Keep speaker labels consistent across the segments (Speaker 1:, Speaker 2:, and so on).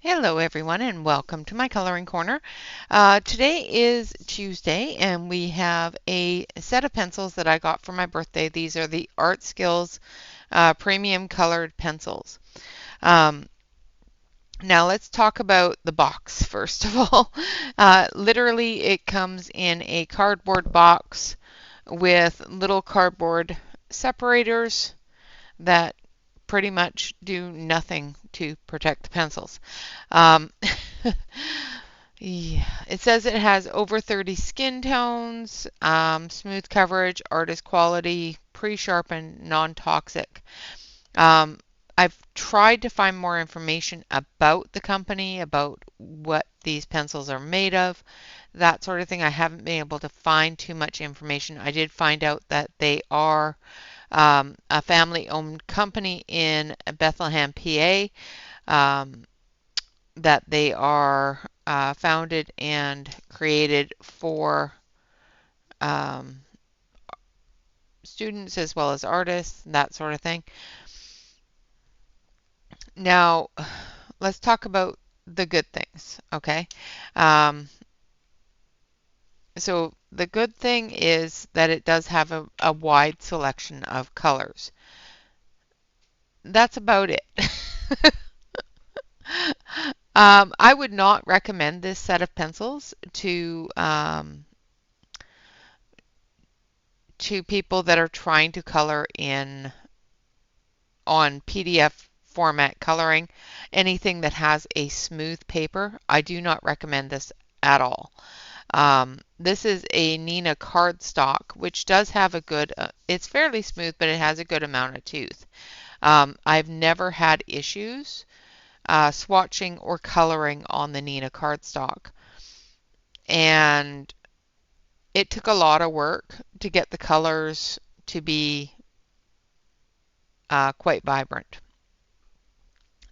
Speaker 1: Hello everyone and welcome to my coloring corner. Today is Tuesday and we have a set of pencils that I got for my birthday. These are the Art Skills premium colored pencils. Um, Now let's talk about the box first of all. Literally it comes in a cardboard box with little cardboard separators that pretty much do nothing to protect the pencils. Um, yeah, it says it has over 30 skin tones, smooth coverage, artist quality, pre-sharpened, non-toxic. Um, I've tried to find more information about the company, about what these pencils are made of, that sort of thing. I haven't been able to find too much information. I did find out that they are a family-owned company in Bethlehem, PA. Um, that they are founded and created for um, students as well as artists, that sort of thing. Now, let's talk about the good things, okay? Um, so the good thing is that it does have a wide selection of colors. That's about it. I would not recommend this set of pencils to people that are trying to color in on PDF format coloring. Anything that has a smooth paper, I do not recommend this at all. This is a Nina cardstock, which does have a good, it's fairly smooth, but it has a good amount of tooth. I've never had issues swatching or coloring on the Nina cardstock. And it took a lot of work to get the colors to be quite vibrant.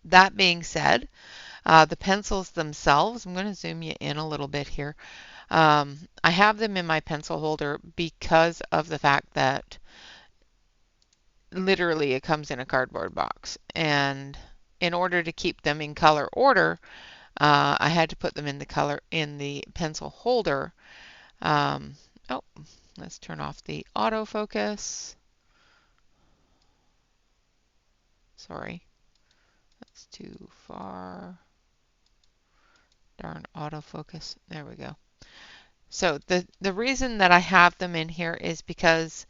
Speaker 1: That being said, the pencils themselves, I'm going to zoom you in a little bit here. I have them in my pencil holder because of the fact that literally it comes in a cardboard box. And in order to keep them in color order, I had to put them in the pencil holder. Um, oh, let's turn off the autofocus. Sorry, that's too far. Darn autofocus. There we go. So the reason that I have them in here is because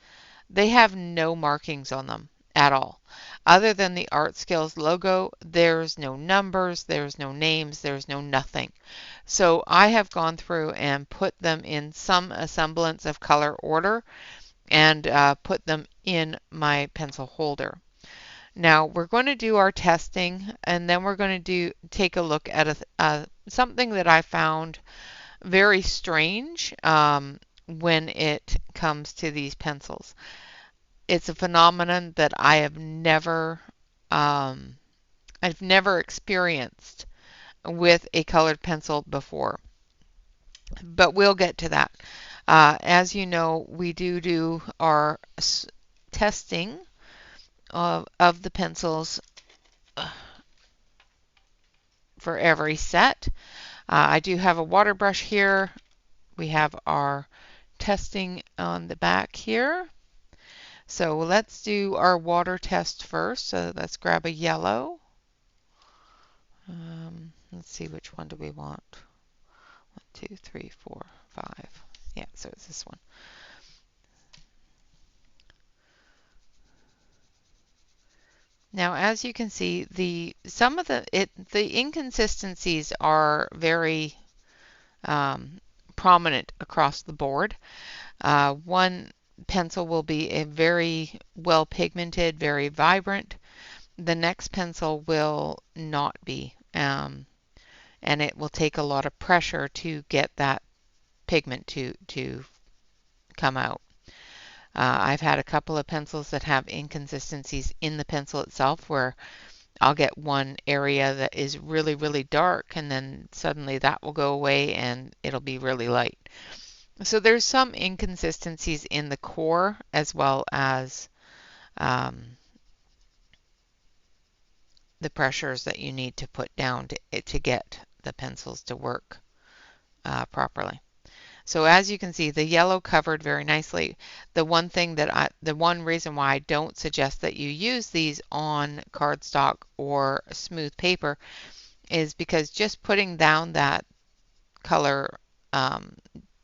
Speaker 1: they have no markings on them at all. Other than the Art Skills logo, there's no numbers, there's no names, there's no nothing. So I have gone through and put them in some semblance of color order and put them in my pencil holder. Now we're going to do our testing and then we're going to take a look at something that I found very strange when it comes to these pencils. It's a phenomenon that um, I've never experienced with a colored pencil before. But we'll get to that. As you know, we do our testing of the pencils for every set. I do have a water brush here. We have our testing on the back here. So let's do our water test first. So let's grab a yellow. Let's see, which one do we want? 1, 2, 3, 4, 5. Yeah, so it's this one. Now, as you can see, some of the inconsistencies are very prominent across the board. One pencil will be a very well pigmented, very vibrant. The next pencil will not be, and it will take a lot of pressure to get that pigment to come out. I've had a couple of pencils that have inconsistencies in the pencil itself where I'll get one area that is really, really dark and then suddenly that will go away and it'll be really light. So there's some inconsistencies in the core as well as um, the pressures that you need to put down to get the pencils to work properly. So as you can see, the yellow covered very nicely. The one reason why I don't suggest that you use these on cardstock or smooth paper is because just putting down that color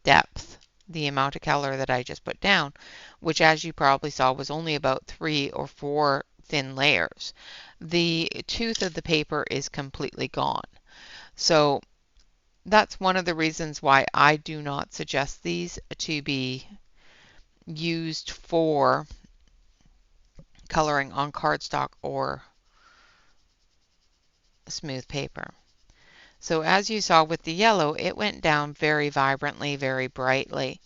Speaker 1: depth, the amount of color that I just put down, which as you probably saw was only about 3 or 4 thin layers, the tooth of the paper is completely gone. So that's one of the reasons why I do not suggest these to be used for coloring on cardstock or smooth paper. So as you saw with the yellow, it went down very vibrantly, very brightly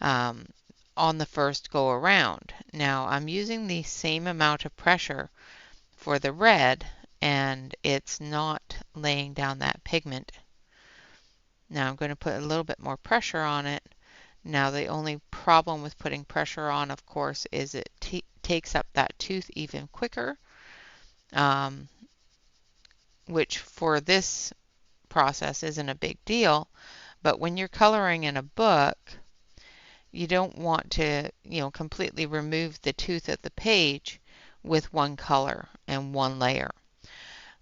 Speaker 1: on the first go around. Now I'm using the same amount of pressure for the red, and it's not laying down that pigment. Now I'm going to put a little bit more pressure on it. Now the only problem with putting pressure on, of course, is it takes up that tooth even quicker, which for this process isn't a big deal. But when you're coloring in a book, you don't want to, completely remove the tooth of the page with one color and one layer.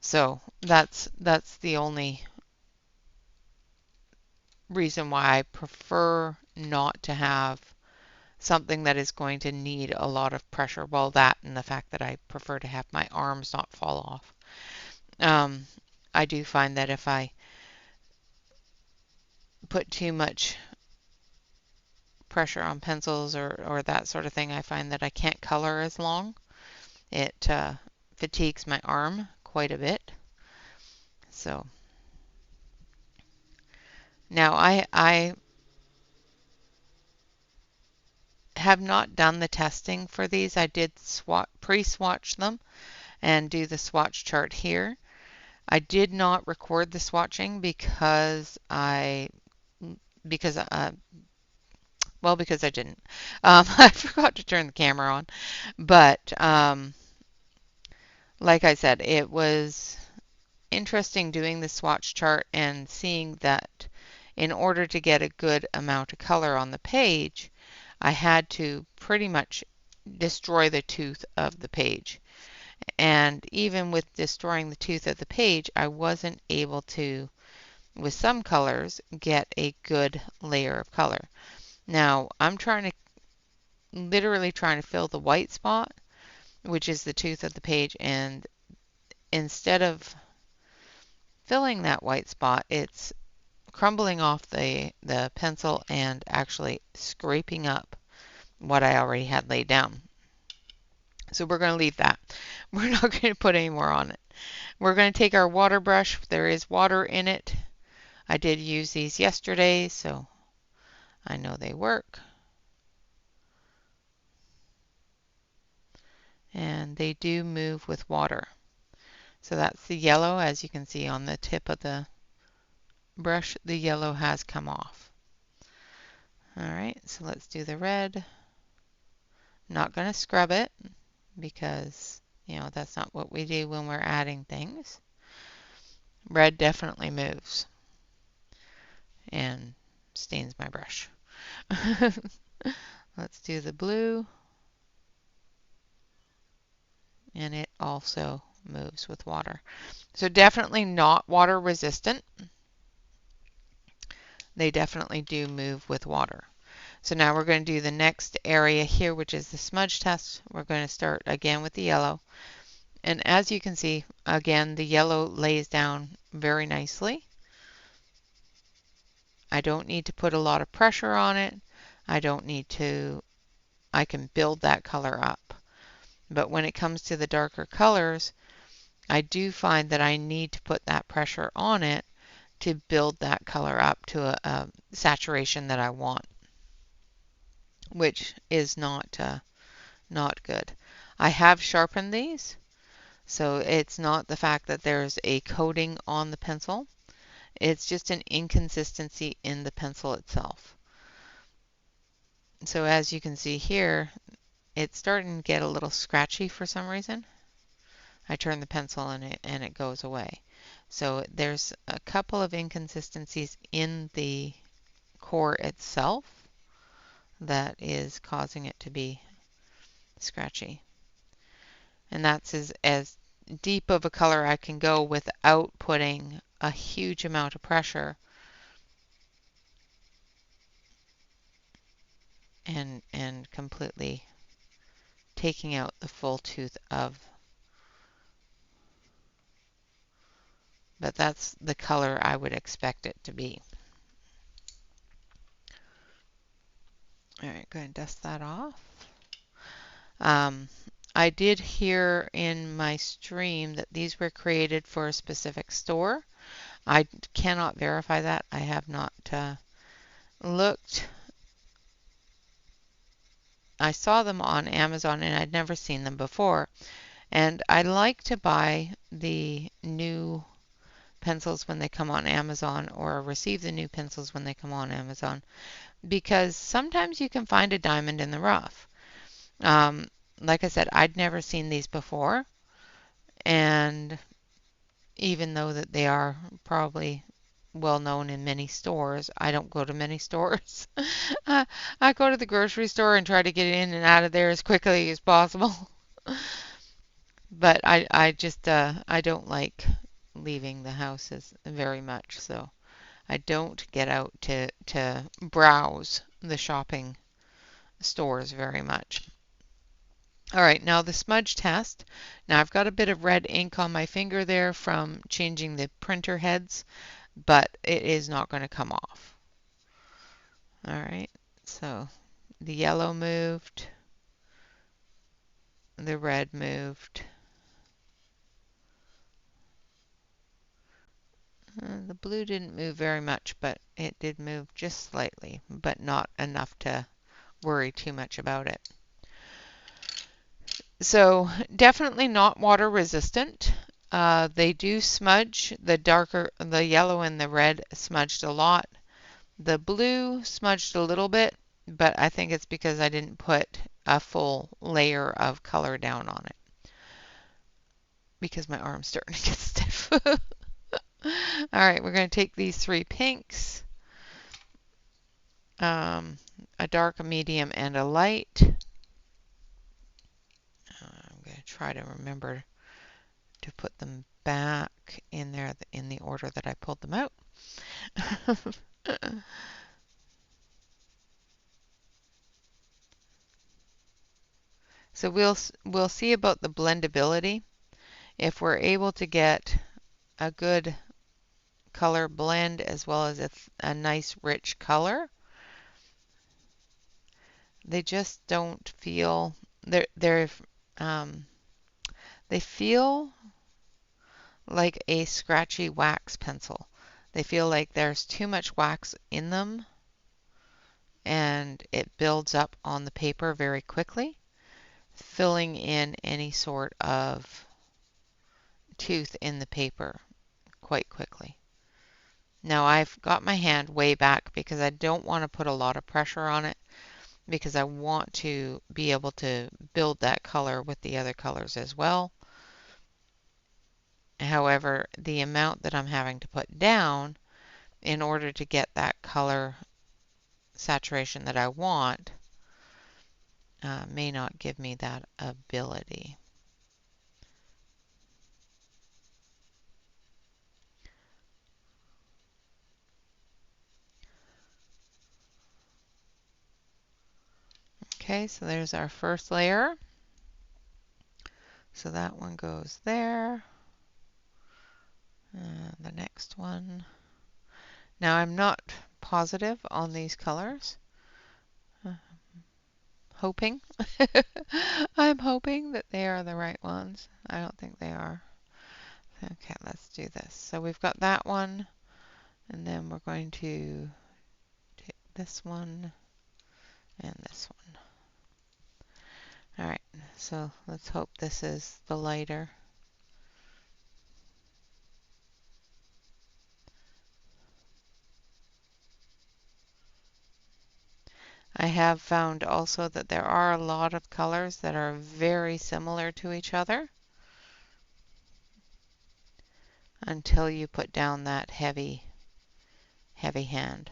Speaker 1: So that's the only reason why I prefer not to have something that is going to need a lot of pressure. Well, that and the fact that I prefer to have my arms not fall off. I do find that if I put too much pressure on pencils or that sort of thing, I find that I can't color as long. It fatigues my arm quite a bit. So now I have not done the testing for these. I did pre-swatch them and do the swatch chart here. I did not record the swatching because I didn't. I forgot to turn the camera on. But like I said, it was interesting doing the swatch chart and seeing that in order to get a good amount of color on the page, I had to pretty much destroy the tooth of the page. And even with destroying the tooth of the page, I wasn't able to, with some colors, get a good layer of color. Now, I'm literally trying to fill the white spot, which is the tooth of the page, and instead of filling that white spot, it's crumbling off the pencil and actually scraping up what I already had laid down. So we're going to leave that. We're not going to put any more on it. We're going to take our water brush. There is water in it. I did use these yesterday, so I know they work. And they do move with water. So that's the yellow, as you can see on the tip of the brush, the yellow has come off. Alright, so let's do the red. Not going to scrub it because, that's not what we do when we're adding things. Red definitely moves and stains my brush. Let's do the blue. And it also moves with water. So definitely not water resistant. They definitely do move with water. So now we're going to do the next area here, which is the smudge test. We're going to start again with the yellow. And as you can see, again, the yellow lays down very nicely. I don't need to put a lot of pressure on it. I can build that color up. But when it comes to the darker colors, I do find that I need to put that pressure on it to build that color up to a saturation that I want, which is not good. I have sharpened these, so it's not the fact that there's a coating on the pencil. It's just an inconsistency in the pencil itself. So as you can see here, it's starting to get a little scratchy for some reason. I turn the pencil and it goes away. So there's a couple of inconsistencies in the core itself that is causing it to be scratchy. And that's as deep of a color I can go without putting a huge amount of pressure and completely taking out the full tooth of, but that's the color I would expect it to be. All right, go ahead and dust that off. I did hear in my stream that these were created for a specific store. I cannot verify that. I have not looked. I saw them on Amazon and I'd never seen them before. And I like to buy the new pencils when they come on Amazon or receive the new pencils when they come on Amazon because sometimes you can find a diamond in the rough. Like I said, I'd never seen these before, and even though that they are probably well known in many stores, I don't go to many stores. I go to the grocery store and try to get in and out of there as quickly as possible. But I just I don't like leaving the house very much, so I don't get out to browse the shopping stores very much. All right, now the smudge test. Now I've got a bit of red ink on my finger there from changing the printer heads, but it is not going to come off. All right, so the yellow moved, the red moved, the blue didn't move very much, but it did move just slightly, but not enough to worry too much about it. So definitely not water resistant. They do smudge. The yellow and the red smudged a lot. The blue smudged a little bit, but I think it's because I didn't put a full layer of color down on it because my arm's starting to get stiff. All right, we're going to take these three pinks, a dark, a medium, and a light. I'm going to try to remember to put them back in there in the order that I pulled them out. So we'll see about the blendability. If we're able to get a good color blend as well as a nice rich color, they just don't feel they feel like a scratchy wax pencil. They feel like there's too much wax in them and it builds up on the paper very quickly, filling in any sort of tooth in the paper quite quickly. Now I've got my hand way back because I don't want to put a lot of pressure on it because I want to be able to build that color with the other colors as well. However, the amount that I'm having to put down in order to get that color saturation that I want may not give me that ability. Okay, so there's our first layer. So that one goes there. The next one. Now I'm not positive on these colors. Hoping. I'm hoping that they are the right ones. I don't think they are. Okay, let's do this. So we've got that one, and then we're going to take this one and this one. All right, so let's hope this is the lighter. I have found also that there are a lot of colors that are very similar to each other. until you put down that heavy hand.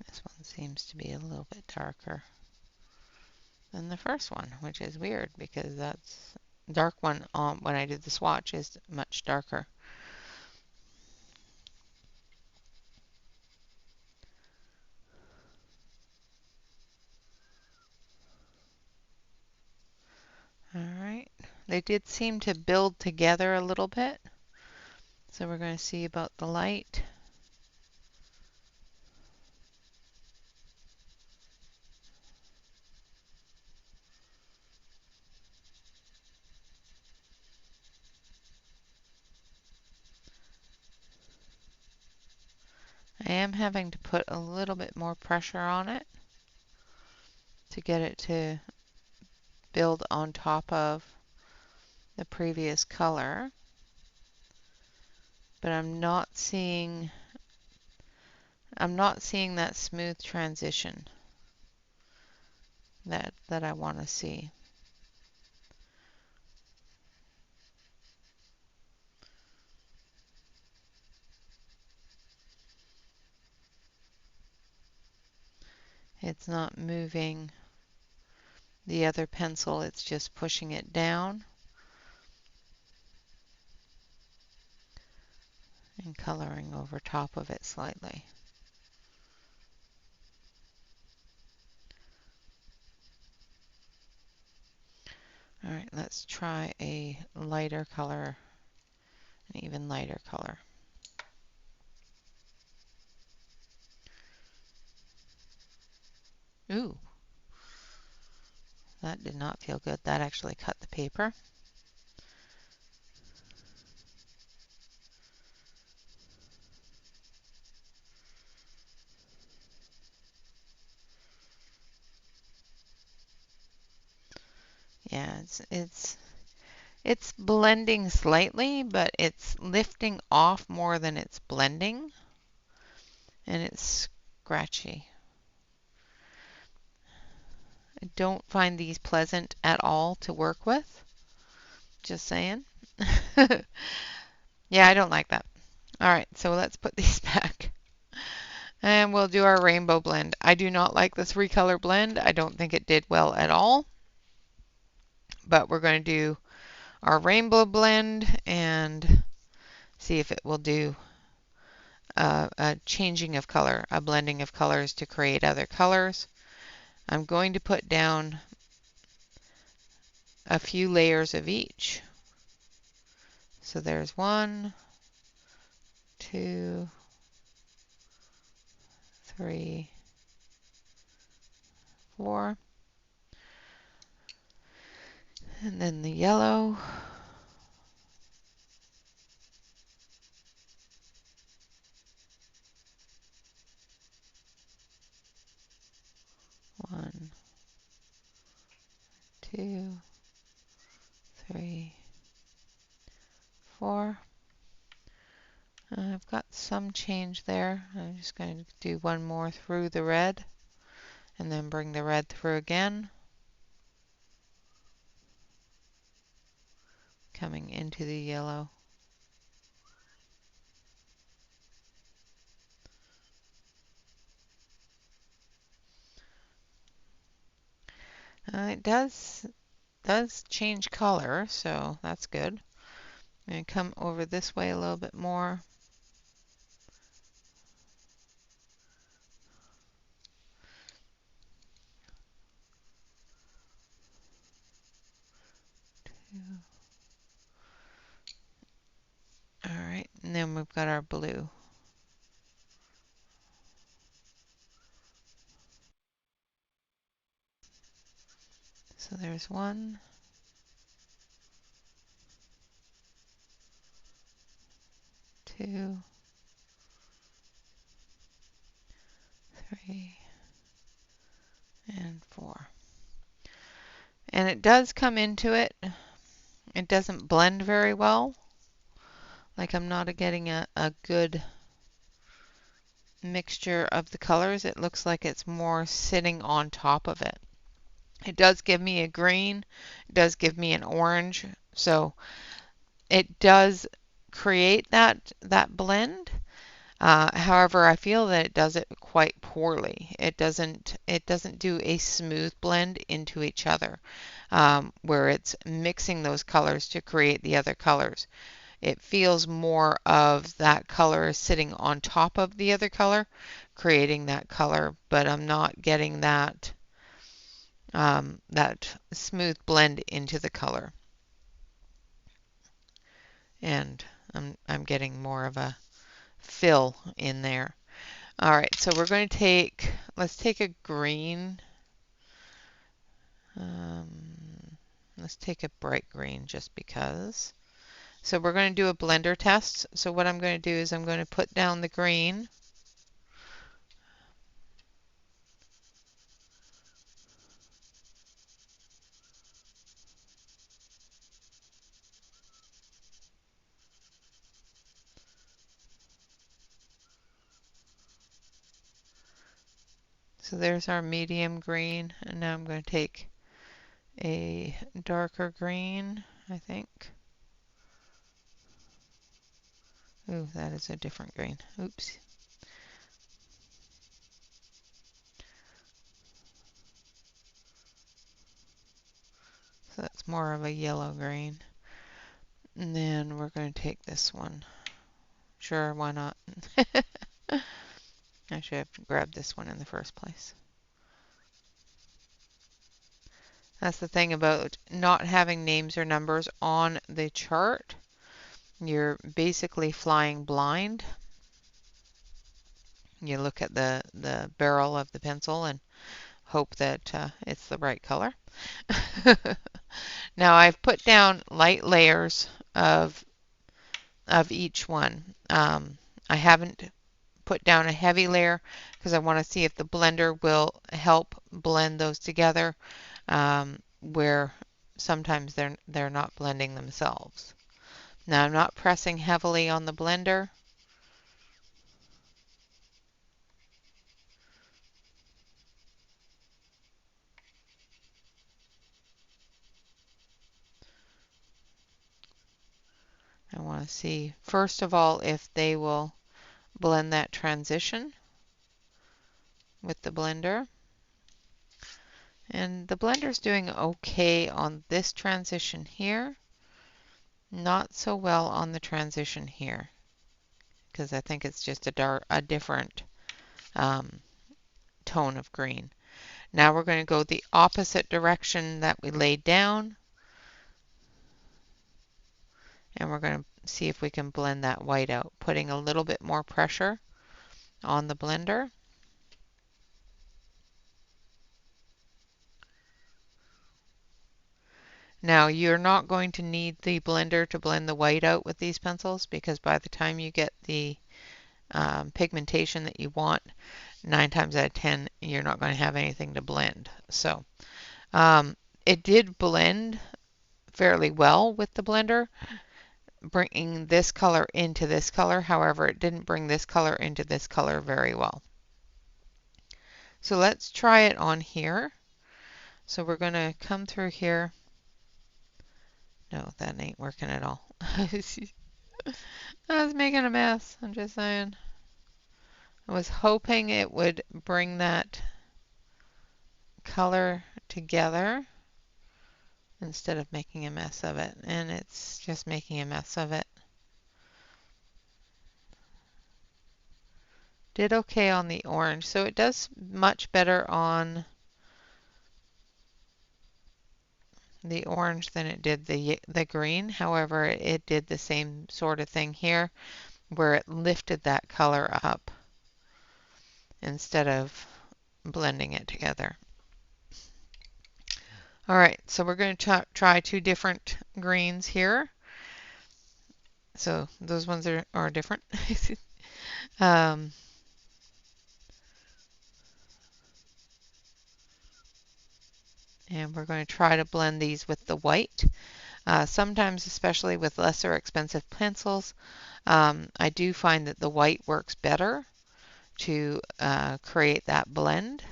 Speaker 1: This one seems to be a little bit darker than the first one, which is weird because that's dark one when I did the swatch is much darker. Alright, they did seem to build together a little bit, so we're going to see about the light. I am having to put a little bit more pressure on it to get it to build on top of the previous color, but I'm not seeing that smooth transition that I want to see. It's not moving the other pencil, it's just pushing it down and coloring over top of it slightly. Alright, let's try a lighter color, an even lighter color. Ooh, that did not feel good. That actually cut the paper. Yeah, it's blending slightly, but it's lifting off more than it's blending, and it's scratchy. I don't find these pleasant at all to work with. Just saying. Yeah, I don't like that. All right, so let's put these back. And we'll do our rainbow blend. I do not like the three-color blend. I don't think it did well at all. But we're going to do our rainbow blend and see if it will do a changing of color, a blending of colors to create other colors. I'm going to put down a few layers of each. So there's 1, 2, 3, 4. And then the yellow. One, 2, 3, 4. I've got some change there. I'm just going to do one more through the red and then bring the red through again, coming into the yellow. It does change color, so that's good. I'm going to come over this way a little bit more. All right, and then we've got our blue. So there's 1, 2, 3, and 4. And it does come into it. It doesn't blend very well. Like I'm not getting a good mixture of the colors, it looks like it's more sitting on top of it. It does give me a green, it does give me an orange, so it does create that blend. However, I feel that it does it quite poorly. It doesn't do a smooth blend into each other, where it's mixing those colors to create the other colors. It feels more of that color sitting on top of the other color, creating that color, but I'm not getting that smooth blend into the color. And I'm getting more of a fill in there. All right, so we're going to let's take a green. Let's take a bright green just because. So we're going to do a blender test. So what I'm going to do is I'm going to put down the green. So there's our medium green, and now I'm going to take a darker green, I think. Ooh, that is a different green. Oops. So that's more of a yellow green. And then we're going to take this one. Sure, why not? I should have grabbed this one in the first place. That's the thing about not having names or numbers on the chart. You're basically flying blind. You look at the barrel of the pencil and hope that it's the right color. Now I've put down light layers of each one. I haven't put down a heavy layer because I want to see if the blender will help blend those together, where sometimes they're not blending themselves. Now I'm not pressing heavily on the blender. I want to see, first of all, if they will blend that transition with the blender. And the blender's doing okay on this transition here. Not so well on the transition here, because I think it's just a different tone of green. Now we're going to go the opposite direction that we laid down, and we're going to see if we can blend that white out, putting a little bit more pressure on the blender. Now you're not going to need the blender to blend the white out with these pencils, because by the time you get the pigmentation that you want, 9 times out of 10 you're not going to have anything to blend. So it did blend fairly well with the blender, bringing this color into this color. However, it didn't bring this color into this color very well. So let's try it on here. So we're going to come through here. No, that ain't working at all. I was making a mess, I'm just saying. I was hoping it would bring that color together instead of making a mess of it, and it's just making a mess of it. Did okay on the orange, so it does much better on the orange than it did the green. However, it did the same sort of thing here, where it lifted that color up instead of blending it together. All right, so we're going to try 2 different greens here. So those ones are different. um, and we're going to try to blend these with the white. Sometimes, especially with lesser expensive pencils, I do find that the white works better to create that blend.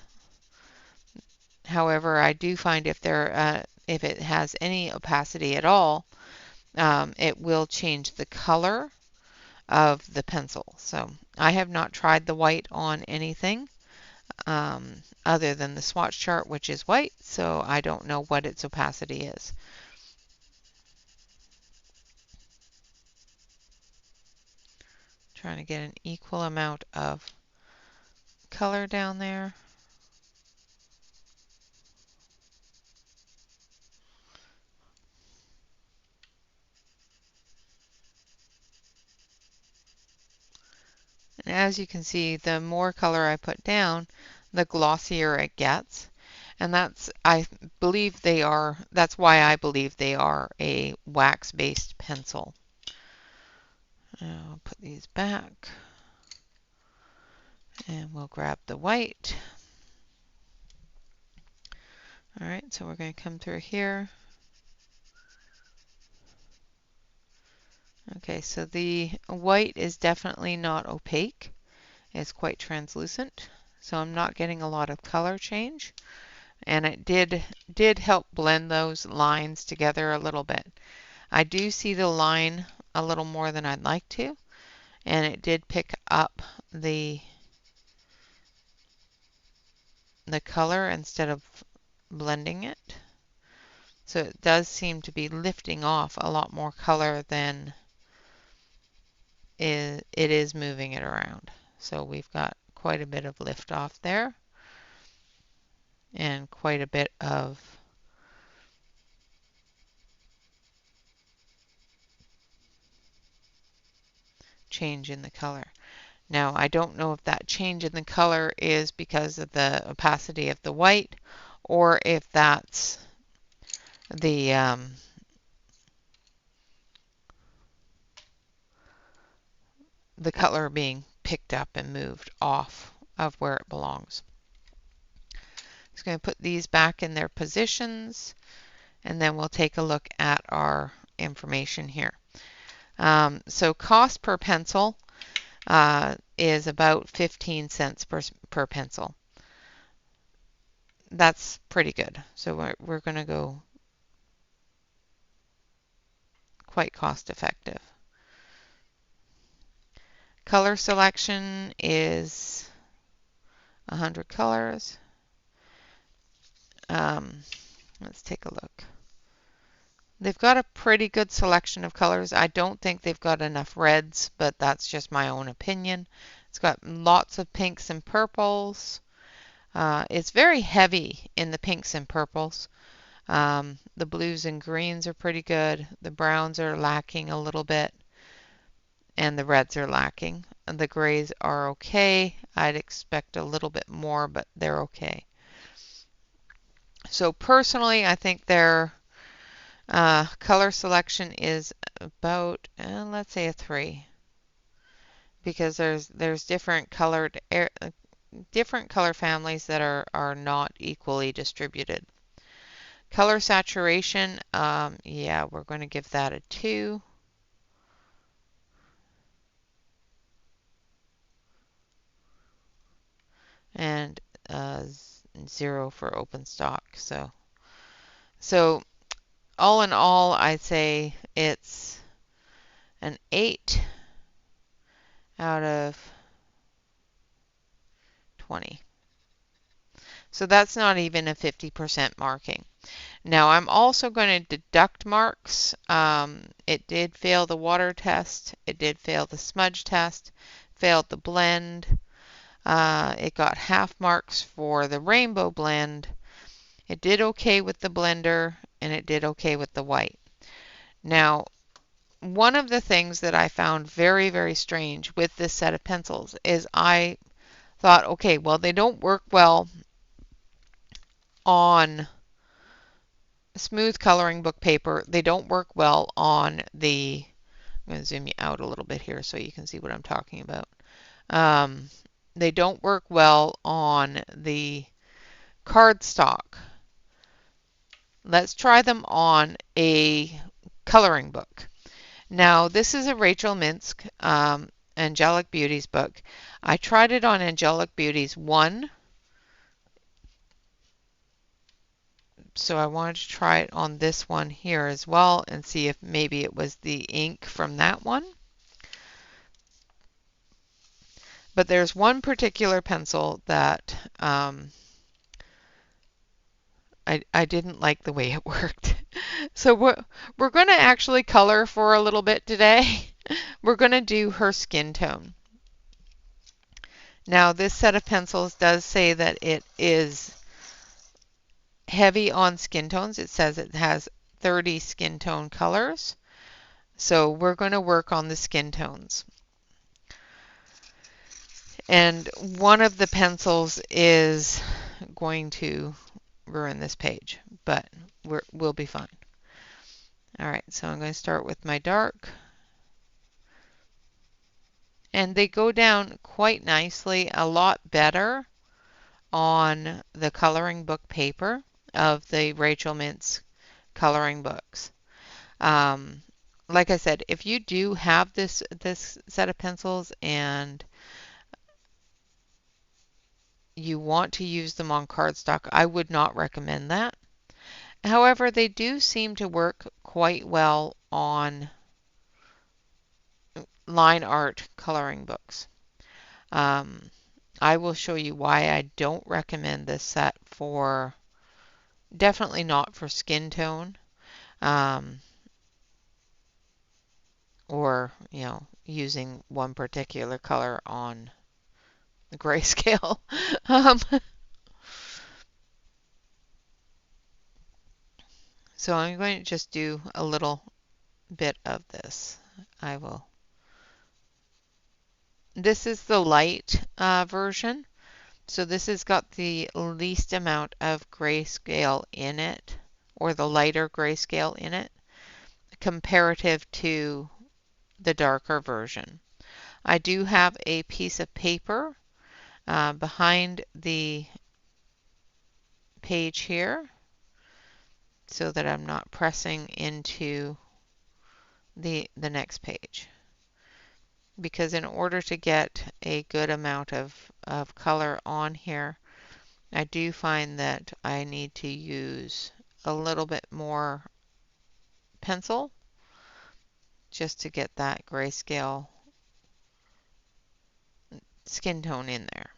Speaker 1: However, I do find if it has any opacity at all, it will change the color of the pencil. So I have not tried the white on anything other than the swatch chart, which is white, so I don't know what its opacity is. Trying to get an equal amount of color down there. And as you can see, the more color I put down, the glossier it gets. And that's why I believe they are a wax-based pencil. I'll put these back and we'll grab the white. All right, so we're going to come through here. Okay, so the white is definitely not opaque. It's quite translucent, so I'm not getting a lot of color change. And it did help blend those lines together a little bit. I do see the line a little more than I'd like to, and it did pick up the color instead of blending it. So it does seem to be lifting off a lot more color than it is moving it around. So we've got quite a bit of lift off there and quite a bit of change in the color. Now, I don't know if that change in the color is because of the opacity of the white or if that's the color being picked up and moved off of where it belongs. Just going to put these back in their positions, and then we'll take a look at our information here. So cost per pencil is about 15 cents per pencil. That's pretty good. So we're going to go quite cost effective. Color selection is 100 colors. Let's take a look. They've got a pretty good selection of colors. I don't think they've got enough reds, but that's just my own opinion. It's got lots of pinks and purples. It's very heavy in the pinks and purples. The blues and greens are pretty good. The browns are lacking a little bit, and the reds are lacking. And the grays are okay. I'd expect a little bit more, but they're okay. So personally, I think their color selection is about, let's say, a 3, because there's different color families that are not equally distributed. Color saturation, yeah, we're going to give that a 2. And 0 for open stock. So all in all, I'd say it's an 8 out of 20. So that's not even a 50% marking. Now I'm also going to deduct marks. It did fail the water test. It did fail the smudge test. Failed the blend. It got half marks for the rainbow blend. It did okay with the blender, and it did okay with the white. Now, one of the things that I found very, very strange with this set of pencils is I thought, okay, well, they don't work well on smooth coloring book paper. They don't work well on the, I'm going to zoom you out a little bit here so you can see what I'm talking about. They don't work well on the cardstock. Let's try them on a coloring book. Now, this is a Rachel Minsk, Angelic Beauty's book. I tried it on Angelic Beauty's 1, so I wanted to try it on this one here as well and see if maybe it was the ink from that one. But there's one particular pencil that I didn't like the way it worked. So we're going to actually color for a little bit today. We're going to do her skin tone. Now this set of pencils does say that it is heavy on skin tones. It says it has 30 skin tone colors. So we're going to work on the skin tones. And one of the pencils is going to ruin this page, but we'll be fine. All right, so I'm going to start with my dark. And they go down quite nicely, a lot better on the coloring book paper of the Rachel Mintz coloring books. Like I said, if you do have this set of pencils and you want to use them on cardstock, I would not recommend that. However, they do seem to work quite well on line art coloring books. I will show you why I don't recommend this set for, definitely not for skin tone, or, using one particular color on the grayscale. So I'm going to just do a little bit of this. This is the light version. So this has got the least amount of grayscale in it, or the lighter grayscale in it, comparative to the darker version. I do have a piece of paper behind the page here so that I'm not pressing into the next page. Because in order to get a good amount of color on here, I do find that I need to use a little bit more pencil just to get that grayscale skin tone in there.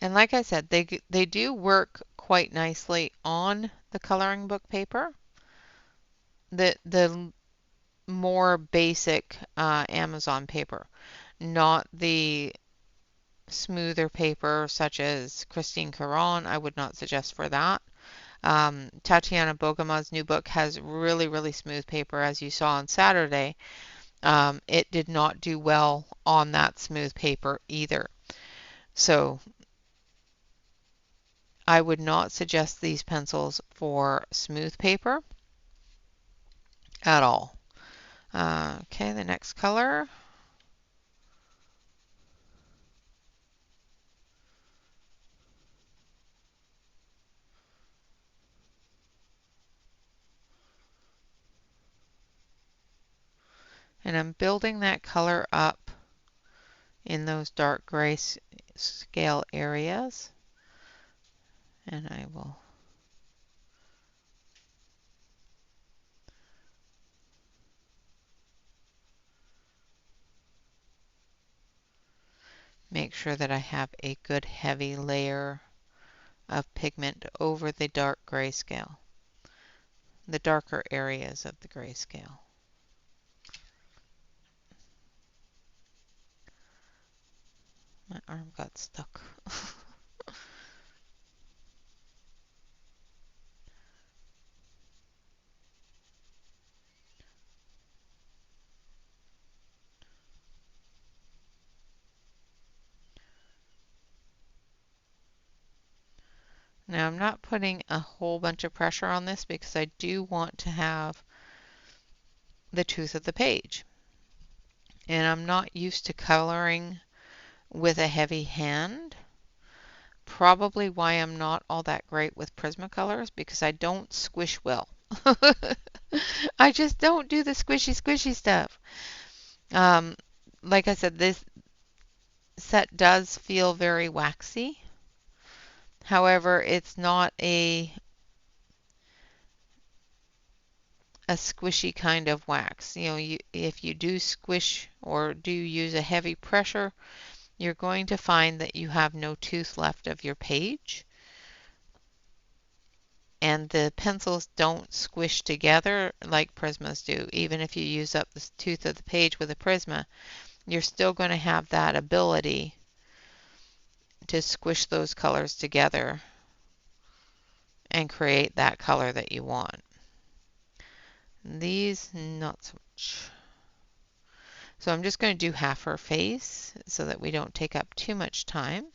Speaker 1: And like I said, they do work quite nicely on the coloring book paper. The more basic Amazon paper, not the smoother paper such as Christine Caron. I would not suggest for that. Tatiana Bogama's new book has really, really smooth paper, as you saw on Saturday. It did not do well on that smooth paper either. So I would not suggest these pencils for smooth paper at all. Okay, the next color. And I'm building that color up in those dark gray scale areas. And I will make sure that I have a good heavy layer of pigment over the dark grayscale, the darker areas of the grayscale. My arm got stuck. Now I'm not putting a whole bunch of pressure on this because I do want to have the tooth of the page. And I'm not used to coloring with a heavy hand. Probably why I'm not all that great with Prismacolors, because I don't squish well. I just don't do the squishy squishy stuff. Um, like I said, this set does feel very waxy. However, it's not a squishy kind of wax. You know, if you do squish or do use a heavy pressure, you're going to find that you have no tooth left of your page. And the pencils don't squish together like Prismas do. Even if you use up the tooth of the page with a Prisma, you're still going to have that ability to squish those colors together and create that color that you want. These, not so much. So I'm just going to do half her face so that we don't take up too much time.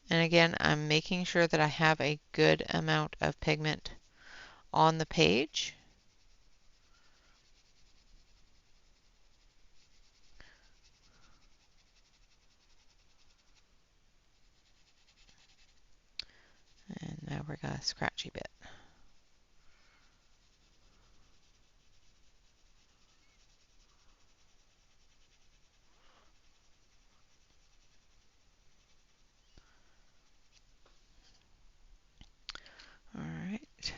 Speaker 1: And again, I'm making sure that I have a good amount of pigment on the page. And now we're going to scratchy bit. All right.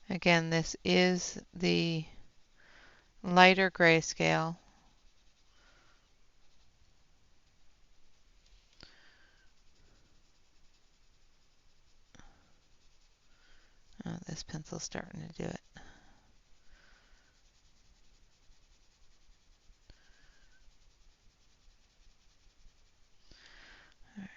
Speaker 1: Again, this is the lighter grayscale. Oh, this pencil's starting to do it. All right.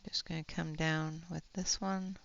Speaker 1: Just going to come down with this one.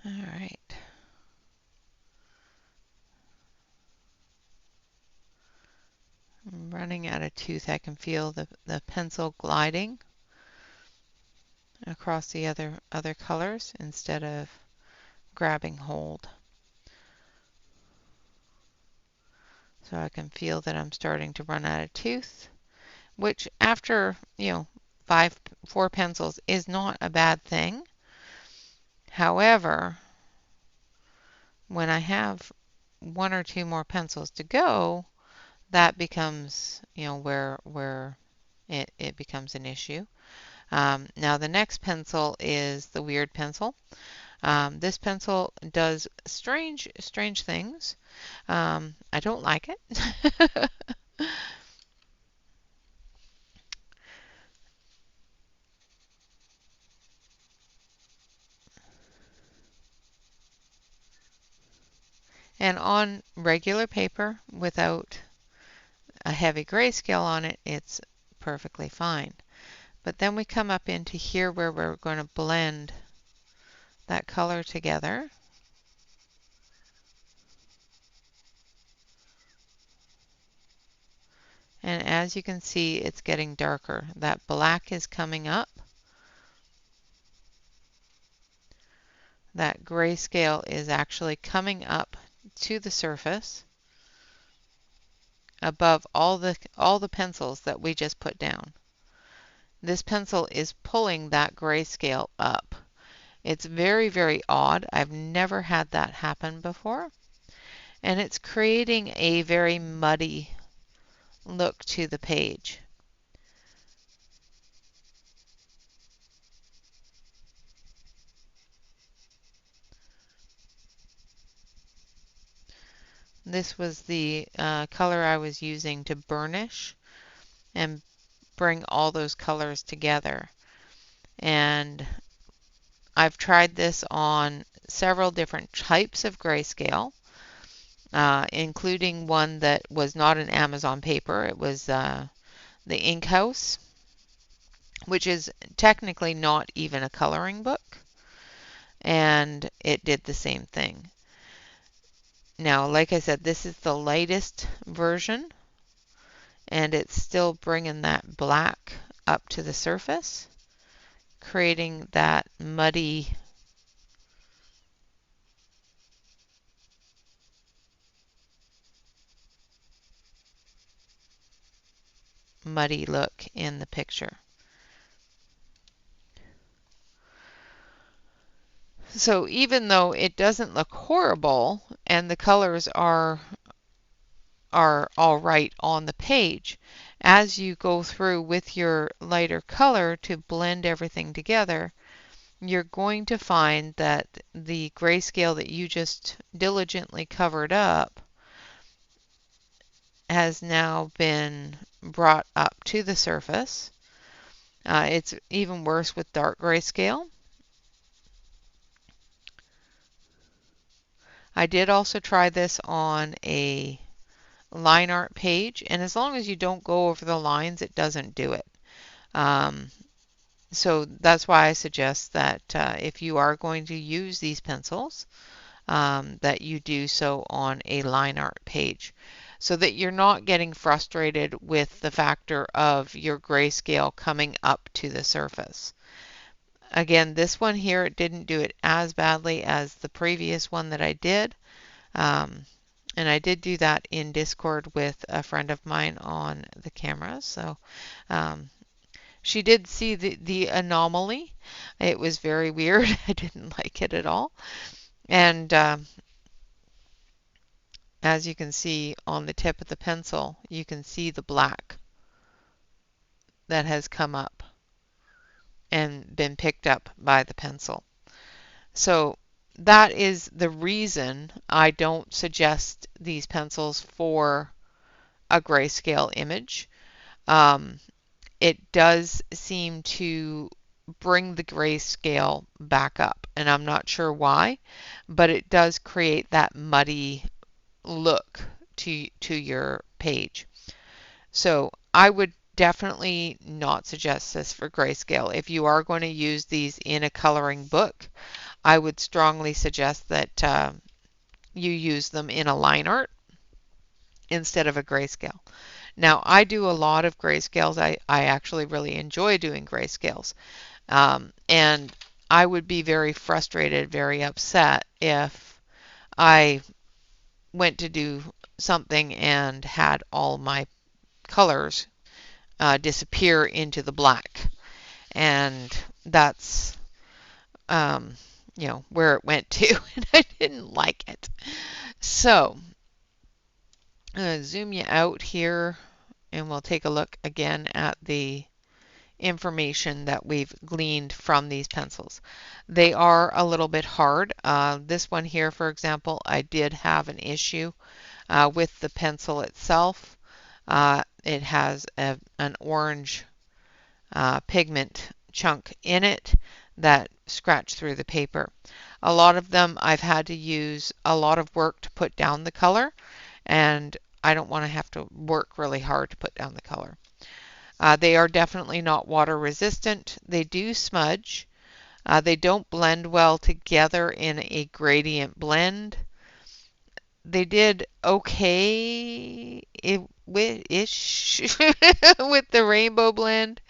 Speaker 1: All right. I'm running out of tooth. I can feel the pencil gliding across the other colors instead of grabbing hold. So I can feel that I'm starting to run out of tooth, which after, four pencils is not a bad thing. However, when I have one or two more pencils to go, that becomes, where it becomes an issue. Now the next pencil is the weird pencil. This pencil does strange things. I don't like it. And on regular paper without a heavy grayscale on it, it's perfectly fine. But then we come up into here where we're going to blend that color together. And as you can see, it's getting darker. That black is coming up. That grayscale is actually coming up to the surface above all the pencils that we just put down. This pencil is pulling that grayscale up. It's very, very odd. I've never had that happen before. And it's creating a very muddy look to the page. This was the color I was using to burnish and bring all those colors together. And I've tried this on several different types of grayscale, including one that was not an Amazon paper. It was the Ink House, which is technically not even a coloring book, and it did the same thing. Now, like I said, this is the lightest version, and it's still bringing that black up to the surface, creating that muddy look in the picture. So even though it doesn't look horrible and the colors are all right on the page, as you go through with your lighter color to blend everything together, you're going to find that the grayscale that you just diligently covered up has now been brought up to the surface. It's even worse with dark grayscale. I did also try this on a line art page, and as long as you don't go over the lines, it doesn't do it. So that's why I suggest that if you are going to use these pencils, that you do so on a line art page, so that you're not getting frustrated with the factor of your grayscale coming up to the surface. Again, this one here, it didn't do it as badly as the previous one that I did. And I did do that in Discord with a friend of mine on the camera. So she did see the anomaly. It was very weird. I didn't like it at all. And as you can see on the tip of the pencil, you can see the black that has come up and been picked up by the pencil. So that is the reason I don't suggest these pencils for a grayscale image. It does seem to bring the grayscale back up, and I'm not sure why, but it does create that muddy look to your page. So I would definitely not suggest this for grayscale. If you are going to use these in a coloring book, I would strongly suggest that you use them in a line art instead of a grayscale. Now, I do a lot of grayscales. I actually really enjoy doing grayscales. And I would be very frustrated, very upset if I went to do something and had all my colors disappear into the black. And that's, where it went to, and I didn't like it. So, I'm going to zoom you out here, and we'll take a look again at the information that we've gleaned from these pencils. They are a little bit hard. This one here, for example, I did have an issue with the pencil itself. It has an orange pigment chunk in it that scratched through the paper. A lot of them I've had to use a lot of work to put down the color, and I don't want to have to work really hard to put down the color. They are definitely not water resistant. They do smudge. They don't blend well together in a gradient blend. They did okay ish with the rainbow blend.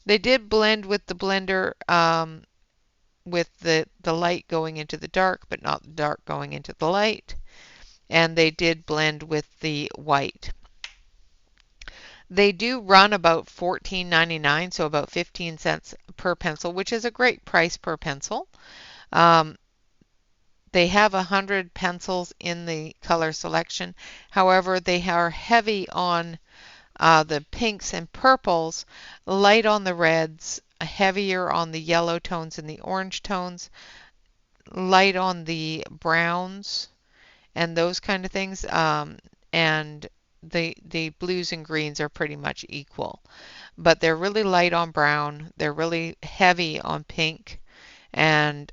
Speaker 1: They did blend with the blender with the light going into the dark, but not the dark going into the light. And they did blend with the white. They do run about $14.99, so about 15 cents per pencil, which is a great price per pencil. Um, they have 100 pencils in the color selection. However, they are heavy on the pinks and purples, light on the reds, heavier on the yellow tones and the orange tones, light on the browns and those kind of things. And the blues and greens are pretty much equal. But they're really light on brown. They're really heavy on pink, and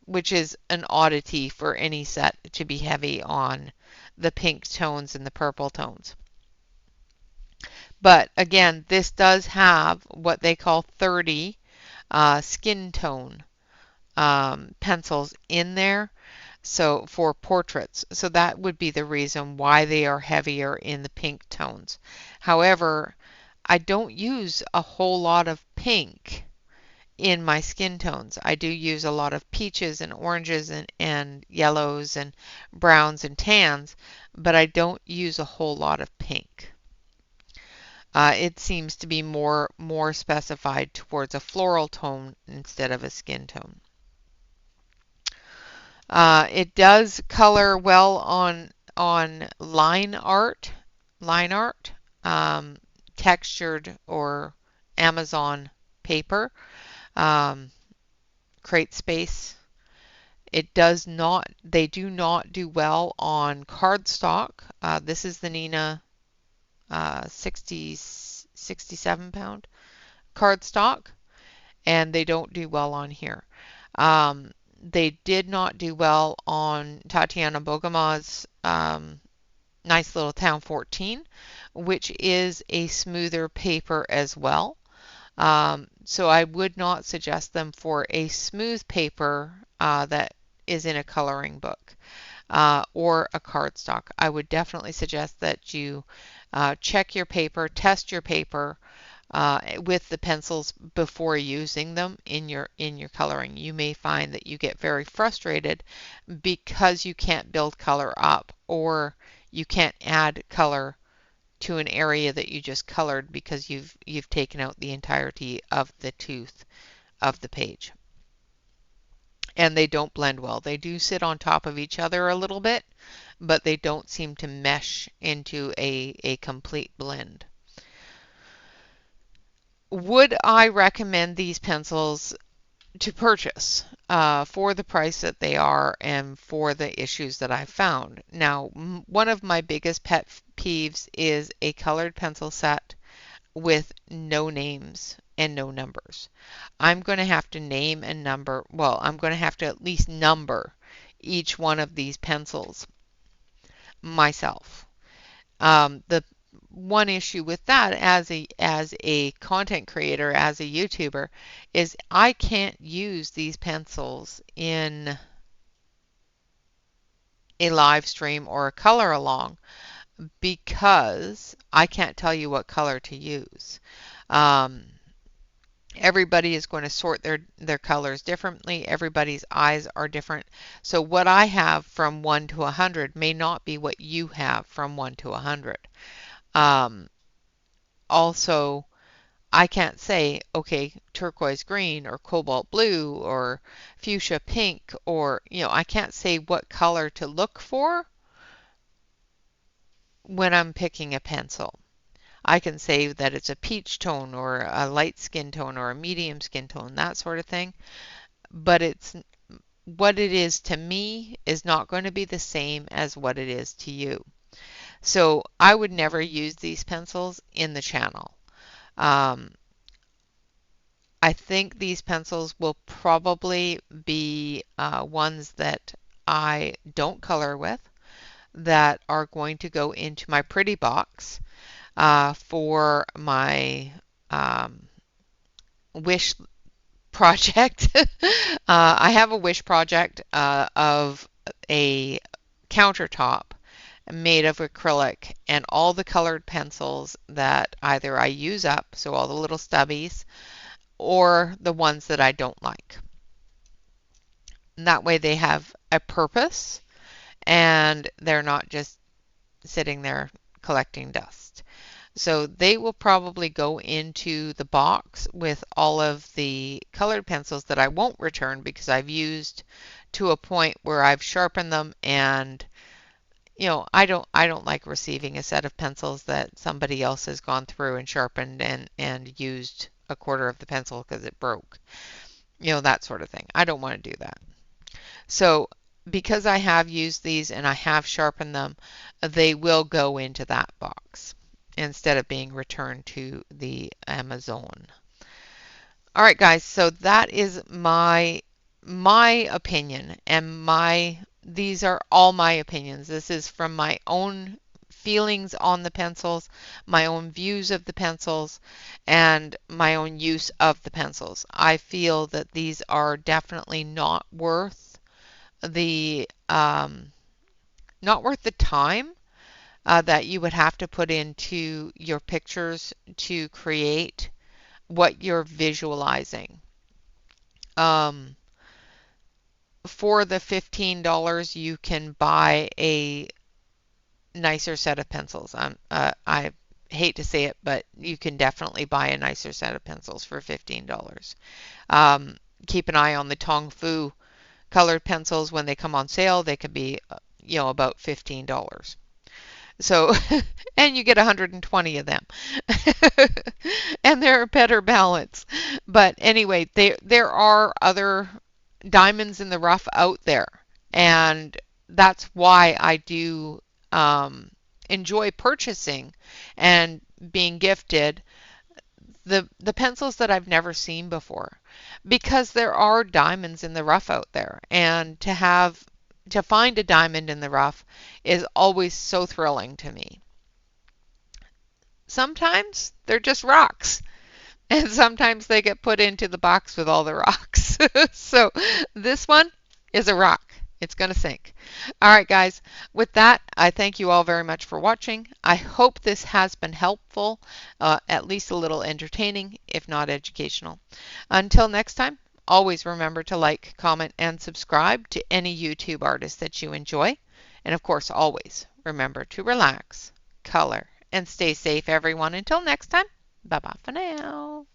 Speaker 1: which is an oddity for any set to be heavy on the pink tones and the purple tones. But again, this does have what they call 30 skin tone pencils in there. So for portraits, so that would be the reason why they are heavier in the pink tones. However, I don't use a whole lot of pink in my skin tones. I do use a lot of peaches and oranges and yellows and browns and tans, but I don't use a whole lot of pink. It seems to be more specified towards a floral tone instead of a skin tone. It does color well on line art, textured or Amazon paper, um, crate space. It does not. They do not do well on cardstock. This is the Nina 67 pound cardstock, and they don't do well on here. They did not do well on Tatiana Bogama's nice little Town 14, which is a smoother paper as well. So I would not suggest them for a smooth paper that is in a coloring book or a cardstock. I would definitely suggest that you check your paper, test your paper with the pencils before using them in your coloring. You may find that you get very frustrated because you can't build color up, or you can't add color to an area that you just colored because you've taken out the entirety of the tooth of the page. And they don't blend well. They do sit on top of each other a little bit, but they don't seem to mesh into a complete blend. Would I recommend these pencils to purchase for the price that they are and for the issues that I've found? Now, one of my biggest pet peeves is a colored pencil set with no names and no numbers. I'm going to have to name and number, well, I'm going to have to at least number each one of these pencils myself. The one issue with that as a content creator, as a YouTuber, is I can't use these pencils in a live stream or a color along because I can't tell you what color to use. Everybody is going to sort their colors differently. Everybody's eyes are different. So what I have from 1 to 100 may not be what you have from 1 to 100. Also, I can't say, okay, turquoise green or cobalt blue or fuchsia pink, or, I can't say what color to look for when I'm picking a pencil. I can say that it's a peach tone or a light skin tone or a medium skin tone, that sort of thing. But it's what it is to me is not going to be the same as what it is to you. So I would never use these pencils in the channel. I think these pencils will probably be ones that I don't color with, that are going to go into my pretty box for my um, wish project. I have a wish project of a countertop made of acrylic and all the colored pencils that either I use up, so all the little stubbies, or the ones that I don't like. And that way they have a purpose and they're not just sitting there collecting dust. So they will probably go into the box with all of the colored pencils that I won't return because I've used to a point where I've sharpened them, and I don't like receiving a set of pencils that somebody else has gone through and sharpened and used a quarter of the pencil because it broke. That sort of thing. I don't want to do that. So because I have used these and I have sharpened them, they will go into that box instead of being returned to the Amazon. All right, guys, so that is my opinion, and these are all my opinions. This is from my own feelings on the pencils, my own views of the pencils, and my own use of the pencils. I feel that these are definitely the not worth the time that you would have to put into your pictures to create what you're visualizing. Um, for the $15, you can buy a nicer set of pencils. I hate to say it, but you can definitely buy a nicer set of pencils for $15. Keep an eye on the Tong Fu colored pencils. When they come on sale, they could be, about $15. So, and you get 120 of them. And they're a better balance. But anyway, there are other diamonds in the rough out there. And that's why I do enjoy purchasing and being gifted the pencils that I've never seen before, because there are diamonds in the rough out there, and to find a diamond in the rough is always so thrilling to me. Sometimes they're just rocks, and sometimes they get put into the box with all the rocks. So this one is a rock. It's going to sink. All right, guys. With that, I thank you all very much for watching. I hope this has been helpful, at least a little entertaining, if not educational. Until next time, always remember to like, comment, and subscribe to any YouTube artist that you enjoy. And of course, always remember to relax, color, and stay safe, everyone. Until next time, bye-bye for now.